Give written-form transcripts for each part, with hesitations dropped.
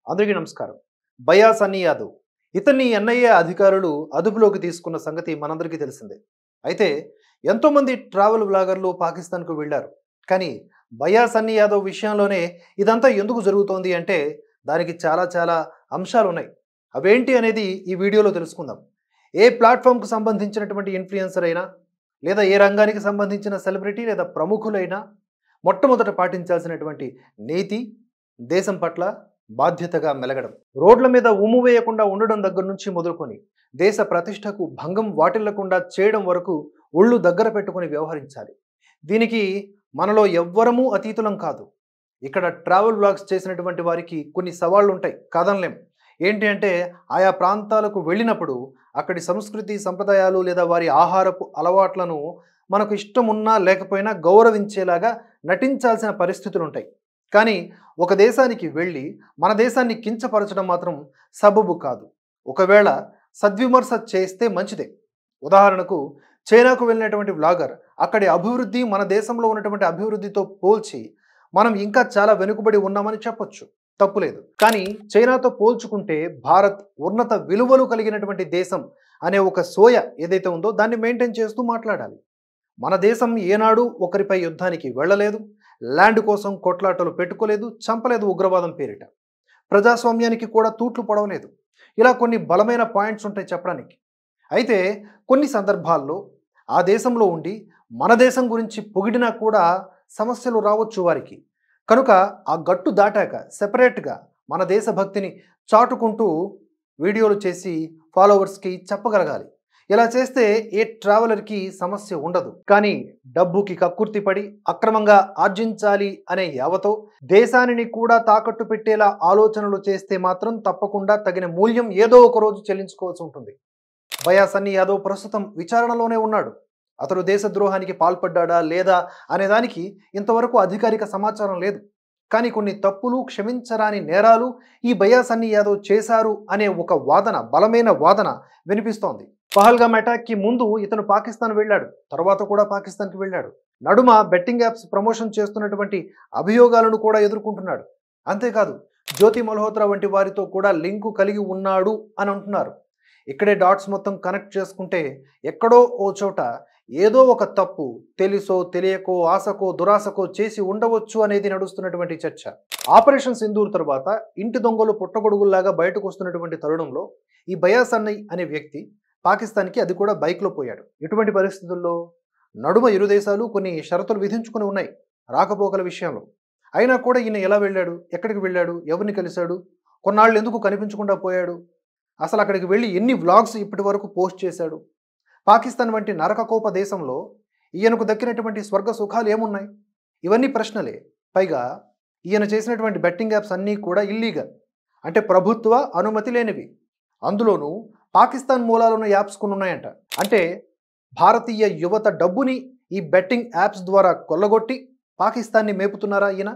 అందరికీ నమస్కారం. బయా సన్నీ యాదవ్ ఇతన్ని ఎన్ఐఏ అధికారులు అదుపులోకి తీసుకున్న సంగతి మనందరికీ తెలిసిందే. అయితే ఎంతోమంది ట్రావెల్ వ్లాగర్లు పాకిస్తాన్‌కు వెళ్లారు. కానీ బయా సన్నీ యాదవ్ విషయంలోనే ఇదంతా ఎందుకు జరుగుతోంది అంటే దానికి చాలా అంశాలున్నాయి. అవేంటి అనేది ఈ వీడియోలో తెలుసుకుందాం. ఏ ప్లాట్‌ఫార్మ్‌కు సంబంధించినటువంటి ఇన్‌ఫ్లుయెన్సర్ అయినా, లేదా ఏ రంగానికి సంబంధించిన సెలబ్రిటీ లేదా ప్రముఖులైనా మొట్టమొదట పాటించాల్సినటువంటి నీతి, దేశం పట్ల బాధ్యతగా మెలగడం. రోడ్ల మీద ఉమ్ము వేయకుండా ఉండడం దగ్గర నుంచి మొదలుకొని దేశ ప్రతిష్టకు భంగం వాటిల్లకుండా చేయడం వరకు ఒళ్ళు దగ్గర పెట్టుకొని వ్యవహరించాలి. దీనికి మనలో ఎవ్వరమూ అతీతులం కాదు. ఇక్కడ ట్రావెల్ వ్లాగ్స్ చేసినటువంటి వారికి కొన్ని సవాళ్లుంటాయి, కాదనలేం. ఏంటి అంటే ఆయా ప్రాంతాలకు వెళ్ళినప్పుడు అక్కడి సంస్కృతి, సంప్రదాయాలు లేదా వారి ఆహారపు అలవాట్లను మనకు ఇష్టం ఉన్నా లేకపోయినా గౌరవించేలాగా నటించాల్సిన పరిస్థితులుంటాయి. కానీ ఒక దేశానికి వెళ్ళి మన దేశాన్ని కించపరచడం మాత్రం సబబు కాదు. ఒకవేళ సద్విమర్శ చేస్తే మంచిదే. ఉదాహరణకు చైనాకు వెళ్ళినటువంటి వ్లాగర్ అక్కడి అభివృద్ధి మన దేశంలో ఉన్నటువంటి అభివృద్ధితో పోల్చి మనం ఇంకా చాలా వెనుకబడి ఉన్నామని చెప్పొచ్చు, తప్పులేదు. కానీ చైనాతో పోల్చుకుంటే భారత్ ఉన్నత విలువలు కలిగినటువంటి దేశం అనే ఒక సోయ ఏదైతే ఉందో దాన్ని మెయింటైన్ చేస్తూ మాట్లాడాలి. మన దేశం ఏనాడు ఒకరిపై యుద్ధానికి వెళ్ళలేదు, ల్యాండ్ కోసం కొట్లాటలు పెట్టుకోలేదు, చంపలేదు ఉగ్రవాదం పేరిట. ప్రజాస్వామ్యానికి కూడా తూట్లు పొడవలేదు. ఇలా కొన్ని బలమైన పాయింట్స్ ఉంటాయి చెప్పడానికి. అయితే కొన్ని సందర్భాల్లో ఆ దేశంలో ఉండి మన దేశం గురించి పొగిడినా కూడా సమస్యలు రావచ్చు వారికి. కనుక ఆ గట్టు దాటాక సెపరేట్గా మన దేశభక్తిని చాటుకుంటూ వీడియోలు చేసి ఫాలోవర్స్కి చెప్పగలగాలి. ఇలా చేస్తే ఏ ట్రావెలర్కి సమస్య ఉండదు. కానీ డబ్బుకి కక్కుర్తిపడి అక్రమంగా ఆర్జించాలి అనే యావతో దేశానిని కూడా తాకట్టు పెట్టేలా ఆలోచనలు చేస్తే మాత్రం తప్పకుండా తగిన మూల్యం ఏదో ఒక రోజు చెల్లించుకోవాల్సి ఉంటుంది. బయా సన్నీ యాదవ్ ప్రస్తుతం విచారణలోనే ఉన్నాడు. అతడు దేశద్రోహానికి పాల్పడ్డా లేదా అనేదానికి ఇంతవరకు అధికారిక సమాచారం లేదు. కానీ కొన్ని తప్పులు, క్షమించరాని నేరాలు ఈ బయా సన్నీ యాదవ్ చేశారు అనే ఒక వాదన, బలమైన వాదన వినిపిస్తోంది. పహల్గామ్ అటాక్కి ముందు ఇతను పాకిస్తాన్ వెళ్ళాడు, తర్వాత కూడా పాకిస్తాన్కి వెళ్ళాడు. నడుమ బెట్టింగ్ యాప్స్ ప్రమోషన్ చేస్తున్నటువంటి అభియోగాలను కూడా ఎదుర్కొంటున్నాడు. అంతేకాదు జ్యోతి మల్హోత్రా వంటి వారితో కూడా లింకు కలిగి ఉన్నాడు అని అంటున్నారు. ఇక్కడే డాట్స్ మొత్తం కనెక్ట్ చేసుకుంటే ఎక్కడో ఓ చోట ఏదో ఒక తప్పు తెలుసో తెలియకో, ఆశకో దురాశకో చేసి ఉండవచ్చు అనేది నడుస్తున్నటువంటి చర్చ. ఆపరేషన్ సింధూర్ తర్వాత ఇంటి దొంగలు పుట్టగొడుగుల్లాగా బయటకు వస్తున్నటువంటి తరుణంలో ఈ బయా సన్నీ అనే వ్యక్తి పాకిస్తాన్కి, అది కూడా బైక్లో పోయాడు. ఇటువంటి పరిస్థితుల్లో నడుమ ఇరు దేశాలు కొన్ని షరతులు విధించుకుని ఉన్నాయి రాకపోకల విషయంలో. అయినా కూడా ఈయన ఎలా వెళ్ళాడు, ఎక్కడికి వెళ్ళాడు, ఎవరిని కలిశాడు, కొన్నాళ్ళు ఎందుకు కనిపించకుండా పోయాడు, అసలు అక్కడికి వెళ్ళి ఎన్ని వ్లాగ్స్ ఇప్పటి వరకు పోస్ట్ చేశాడు, పాకిస్తాన్ వంటి నరకకోప దేశంలో ఈయనకు దక్కినటువంటి స్వర్గ సుఖాలు ఏమున్నాయి? ఇవన్నీ ప్రశ్నలే. పైగా ఈయన చేసినటువంటి బెట్టింగ్ యాప్స్ అన్నీ కూడా ఇల్లీగల్, అంటే ప్రభుత్వ అనుమతి లేనివి. అందులోనూ పాకిస్తాన్ మూలాలున్న యాప్స్ కొన్ని ఉన్నాయంట. అంటే భారతీయ యువత డబ్బుని ఈ బెట్టింగ్ యాప్స్ ద్వారా కొల్లగొట్టి పాకిస్తాన్ని మేపుతున్నారా ఈయన?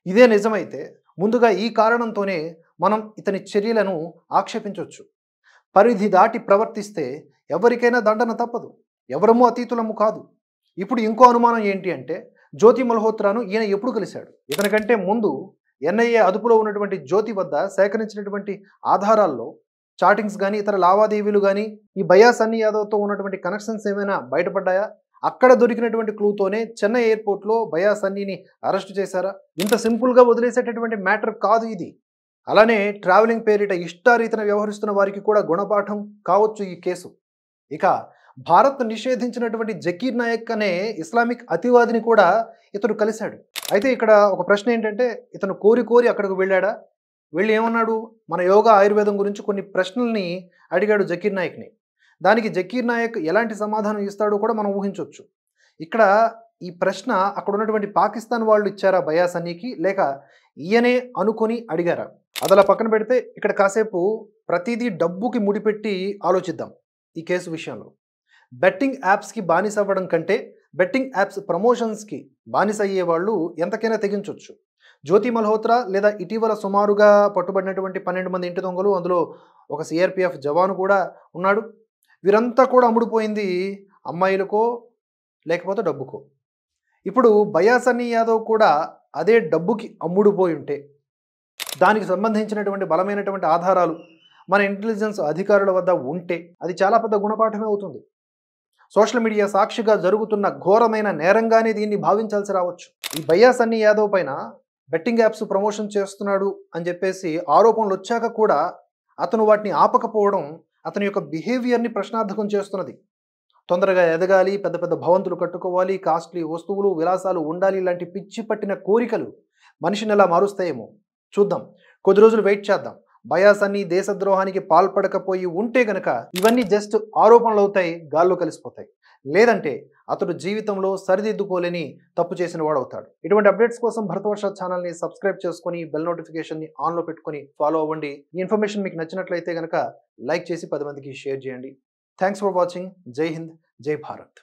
ఇదే నిజమైతే ముందుగా ఈ కారణంతోనే మనం ఇతని చర్యలను ఆక్షేపించవచ్చు. పరిధి దాటి ప్రవర్తిస్తే ఎవరికైనా దండన తప్పదు. ఎవరమూ అతీతులము కాదు. ఇప్పుడు ఇంకో అనుమానం ఏంటి అంటే జ్యోతి మల్హోత్రాను ఈయన ఎప్పుడు కలిశాడు? ఇతనికంటే ముందు ఎన్ఐఏ అదుపులో ఉన్నటువంటి జ్యోతి వద్ద సేకరించినటువంటి ఆధారాల్లో చాటింగ్స్ కానీ, ఇతర లావాదేవీలు కానీ, ఈ బయా సన్నీ యాదవ్తో ఉన్నటువంటి కనెక్షన్స్ ఏమైనా బయటపడ్డాయా? అక్కడ దొరికినటువంటి క్లూతోనే చెన్నై ఎయిర్పోర్ట్లో బయా సన్నీని అరెస్ట్ చేశారా? ఇంత సింపుల్గా వదిలేసేటటువంటి మ్యాటర్ కాదు ఇది. అలానే ట్రావెలింగ్ పేరిట ఇష్టారీతన వ్యవహరిస్తున్న వారికి కూడా గుణపాఠం కావచ్చు ఈ కేసు. ఇక భారత్ నిషేధించినటువంటి జకీర్ నాయక్ అనే ఇస్లామిక్ అతివాదిని కూడా ఇతడు కలిశాడు. అయితే ఇక్కడ ఒక ప్రశ్న ఏంటంటే ఇతను కోరి అక్కడికి వెళ్ళాడా? వెళ్ళి ఏమన్నాడు? మన యోగా ఆయుర్వేదం గురించి కొన్ని ప్రశ్నల్ని అడిగాడు జకీర్ నాయక్ని. దానికి జకీర్ నాయక్ ఎలాంటి సమాధానం ఇస్తాడో కూడా మనం ఊహించవచ్చు. ఇక్కడ ఈ ప్రశ్న అక్కడ ఉన్నటువంటి పాకిస్తాన్ వాళ్ళు ఇచ్చారా బయా సన్నీకి, లేక ఈయనే అనుకొని అడిగారా? అదలా పక్కన పెడితే ఇక్కడ కాసేపు ప్రతిదీ డబ్బుకి ముడిపెట్టి ఆలోచిద్దాం. ఈ కేసు విషయంలో బెట్టింగ్ యాప్స్కి బానిస అవ్వడం కంటే బెట్టింగ్ యాప్స్ ప్రమోషన్స్కి బానిస అయ్యే వాళ్ళు ఎంతకైనా తెగించవచ్చు. జ్యోతి మల్హోత్రా లేదా ఇటీవల సుమారుగా పట్టుబడినటువంటి 12 మంది ఇంటి దొంగలు, అందులో ఒక సిఆర్పిఎఫ్ జవాను కూడా ఉన్నాడు. వీరంతా కూడా అమ్ముడుపోయింది అమ్మాయిలకో లేకపోతే డబ్బుకో. ఇప్పుడు బయా సన్నీ యాదవ్ కూడా అదే డబ్బుకి అమ్ముడుపోయి ఉంటే దానికి సంబంధించినటువంటి బలమైనటువంటి ఆధారాలు మన ఇంటెలిజెన్స్ అధికారుల వద్ద ఉంటే అది చాలా పెద్ద గుణపాఠమే అవుతుంది. సోషల్ మీడియా సాక్షిగా జరుగుతున్న ఘోరమైన నేరంగానే దీన్ని భావించాల్సి రావచ్చు. ఈ భయ్యా సన్నీ యాదవ్ పైన బెట్టింగ్ యాప్స్ ప్రమోషన్ చేస్తున్నాడు అని చెప్పేసి ఆరోపణలు వచ్చాక కూడా అతను వాటిని ఆపకపోవడం అతని యొక్క బిహేవియర్ని ప్రశ్నార్థకం చేస్తున్నది. తొందరగా ఎదగాలి, పెద్ద పెద్ద భవంతులు కట్టుకోవాలి, కాస్ట్లీ వస్తువులు విలాసాలు ఉండాలి, ఇలాంటి పిచ్చి పట్టిన కోరికలు మనిషిని ఎలా మారుస్తాయేమో చూద్దాం. కొద్ది రోజులు వెయిట్ చేద్దాం. భయ్యా సన్నీ దేశద్రోహానికి పాల్పడకపోయి ఉంటే గనక ఇవన్నీ జస్ట్ ఆరోపణలు అవుతాయి, గాల్లో కలిసిపోతాయి. లేదంటే అతడు జీవితంలో సరిదిద్దుకోలేని తప్పు చేసిన వాడు అవుతాడు. ఇటువంటి అప్డేట్స్ కోసం భరతవర్ష ఛానల్ని సబ్స్క్రైబ్ చేసుకొని బెల్ నోటిఫికేషన్ని ఆన్లో పెట్టుకొని ఫాలో అవ్వండి. ఈ ఇన్ఫర్మేషన్ మీకు నచ్చినట్లయితే గనక లైక్ చేసి 10 మందికి షేర్ చేయండి. Thanks for watching. జై హింద్, జై భారత్.